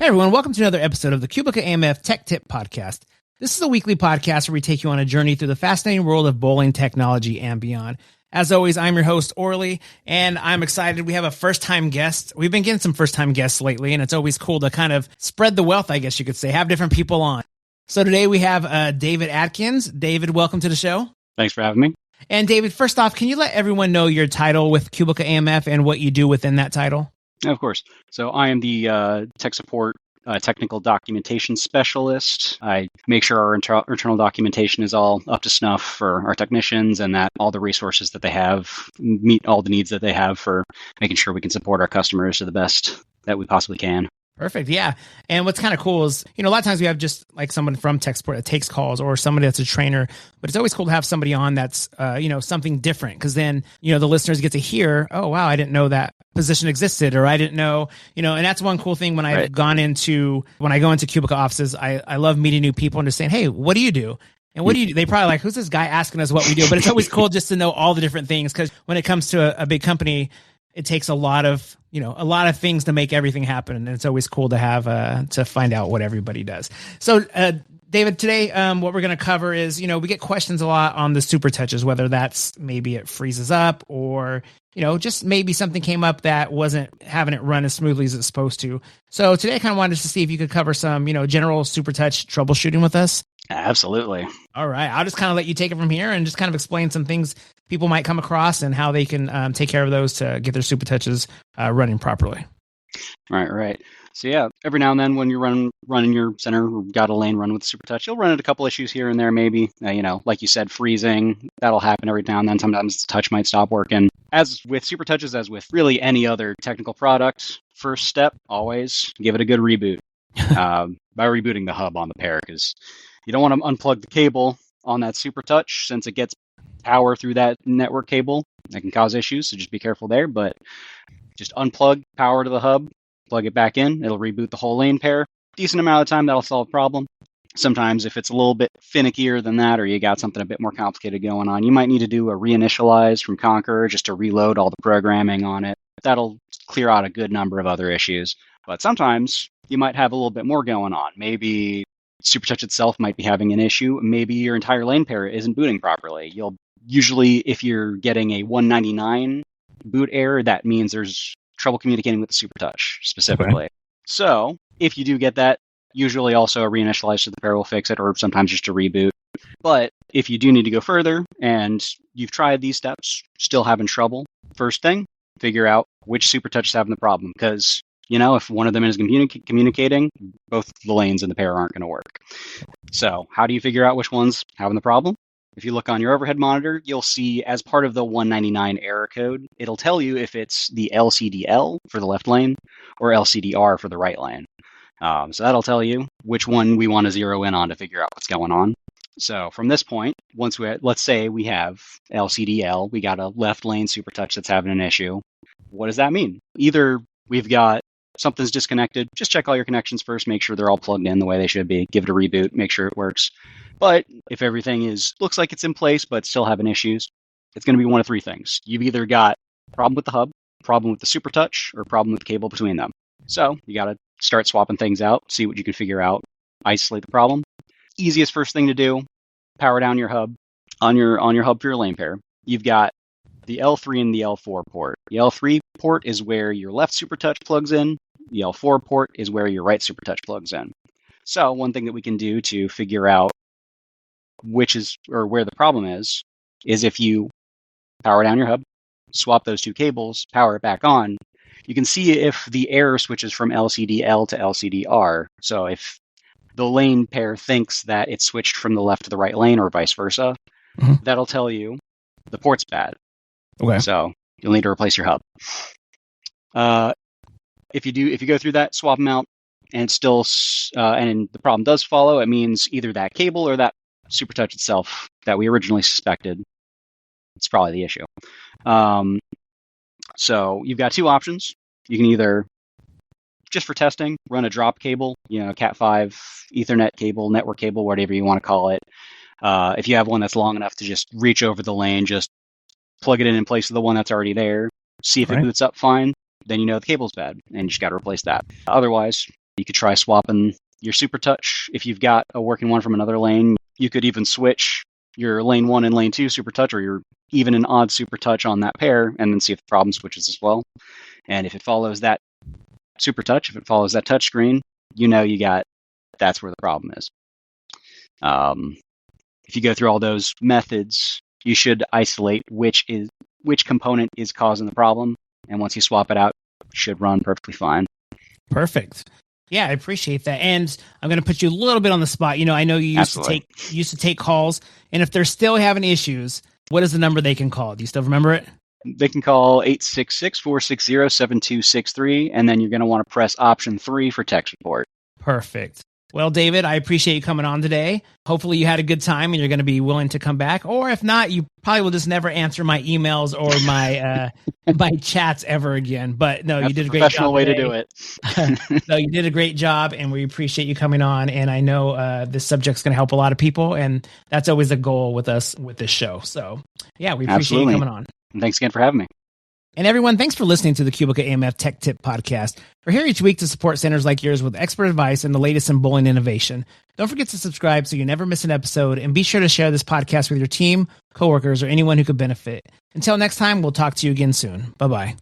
Hey everyone, welcome to another episode of the QubicaAMF Tech Tip Podcast. This is a weekly podcast where we take you on a journey through the fascinating world of bowling technology and beyond. As always, I'm your host, Orly, and I'm excited. We have a first-time guest. We've been getting some first-time guests lately, and it's always cool to kind of spread the wealth, I guess you could say, have different people on. So today we have David Atkins. David, welcome to the show. Thanks for having me. And David, first off, can you let everyone know your title with QubicaAMF and what you do within that title? Of course. So I am the tech support technical documentation specialist. I make sure our internal documentation is all up to snuff for our technicians and that all the resources that they have meet all the needs that they have for making sure we can support our customers to the best that we possibly can. Perfect. Yeah. And what's kind of cool is, a lot of times we have just like someone from tech support that takes calls or somebody that's a trainer, but it's always cool to have somebody on that's, something different. Cause then, the listeners get to hear, oh, wow, I didn't know that position existed, or I didn't know, and that's one cool thing when I've gone into, when I go into Cubica offices, I love meeting new people and just saying, hey, what do you do? And what do you do? They probably like, who's this guy asking us what we do? But it's always cool just to know all the different things. Cause when it comes to a big company, it takes a lot of things to make everything happen. And it's always cool to have, to find out what everybody does. So, David, today, what we're going to cover is, we get questions a lot on the SuperTouches, whether that's maybe it freezes up or, just maybe something came up that wasn't having it run as smoothly as it's supposed to. So today I kind of wanted to see if you could cover some, general SuperTouch troubleshooting with us. Absolutely. All right. I'll just kind of let you take it from here and just kind of explain some things people might come across and how they can take care of those to get their SuperTouches running properly. Right. So yeah, every now and then when you're running your center, or got a lane run with SuperTouch, you'll run into a couple issues here and there maybe. Like you said, freezing, that'll happen every now and then. Sometimes the touch might stop working. As with SuperTouches, as with really any other technical product, first step, always give it a good reboot by rebooting the hub on the pair, because you don't want to unplug the cable on that SuperTouch since it gets power through that network cable. That can cause issues, so just be careful there. But just unplug power to the hub, plug it back in, it'll reboot the whole lane pair. Decent amount of time, that'll solve the problem. Sometimes if it's a little bit finickier than that, or you got something a bit more complicated going on, you might need to do a reinitialize from Conqueror just to reload all the programming on it. That'll clear out a good number of other issues. But sometimes you might have a little bit more going on. Maybe SuperTouch itself might be having an issue. Maybe your entire lane pair isn't booting properly. You'll usually, if you're getting a 199 boot error, that means there's trouble communicating with the SuperTouch specifically. Okay. So if you do get that, usually also a reinitialize to the pair will fix it, or sometimes just a reboot. But if you do need to go further and you've tried these steps, still having trouble, first thing, figure out which SuperTouch is having the problem. Because, if one of them is communicating, both the lanes in the pair aren't going to work. So how do you figure out which one's having the problem? If you look on your overhead monitor, you'll see as part of the 199 error code, it'll tell you if it's the LCDL for the left lane or LCDR for the right lane. So that'll tell you which one we want to zero in on to figure out what's going on. So from this point, let's say we have LCDL, we got a left lane SuperTouch that's having an issue. What does that mean? Either we've got something's disconnected, just check all your connections first, make sure they're all plugged in the way they should be, give it a reboot, make sure it works. But if everything looks like it's in place but still having issues, it's going to be one of three things. You've either got a problem with the hub, problem with the SuperTouch, or a problem with the cable between them. So you got to start swapping things out, see what you can figure out, isolate the problem. Easiest first thing to do, power down your hub on your hub for your lane pair. You've got the L3 and the L4 port. The L3 port is where your left SuperTouch plugs in. The L4 port is where your right SuperTouch plugs in. So one thing that we can do to figure out which is, or where the problem is if you power down your hub, swap those two cables, power it back on, you can see if the error switches from LCDL to LCDR. So if the lane pair thinks that it switched from the left to the right lane or vice versa, that'll tell you the port's bad. Okay. So you'll need to replace your hub. If you go through that, swap them out, and still, and the problem does follow, it means either that cable or that SuperTouch itself that we originally suspected. It's probably the issue. So you've got two options. You can either, just for testing, run a drop cable, Cat5, Ethernet cable, network cable, whatever you want to call it. If you have one that's long enough to just reach over the lane, just plug it in place of the one that's already there, see if it boots up fine, then the cable's bad, and you just got to replace that. Otherwise, You could try swapping your SuperTouch. If you've got a working one from another lane, you could even switch your lane 1 and lane 2 SuperTouch, or your even and odd SuperTouch on that pair, and then see if the problem switches as well. And if it follows that SuperTouch, if it follows that touchscreen, that's where the problem is. If you go through all those methods, you should isolate which component is causing the problem, and once you swap it out, it should run perfectly fine. Perfect. Yeah, I appreciate that. And I'm going to put you a little bit on the spot. I know you used to take calls, and if they're still having issues, what is the number they can call? Do you still remember it? They can call 866-460-7263, and then you're going to want to press option 3 for tech support. Perfect. Well, David, I appreciate you coming on today. Hopefully you had a good time and you're going to be willing to come back. Or if not, you probably will just never answer my emails or my my chats ever again. But no, you did a great job. Professional way to do it. No, you did a great job, and we appreciate you coming on. And I know this subject's going to help a lot of people, and that's always a goal with us with this show. So yeah, we appreciate you coming on. And thanks again for having me. And everyone, thanks for listening to the QubicaAMF Tech Tip Podcast. We're here each week to support centers like yours with expert advice and the latest in bowling innovation. Don't forget to subscribe so you never miss an episode, and be sure to share this podcast with your team, coworkers, or anyone who could benefit. Until next time, we'll talk to you again soon. Bye-bye.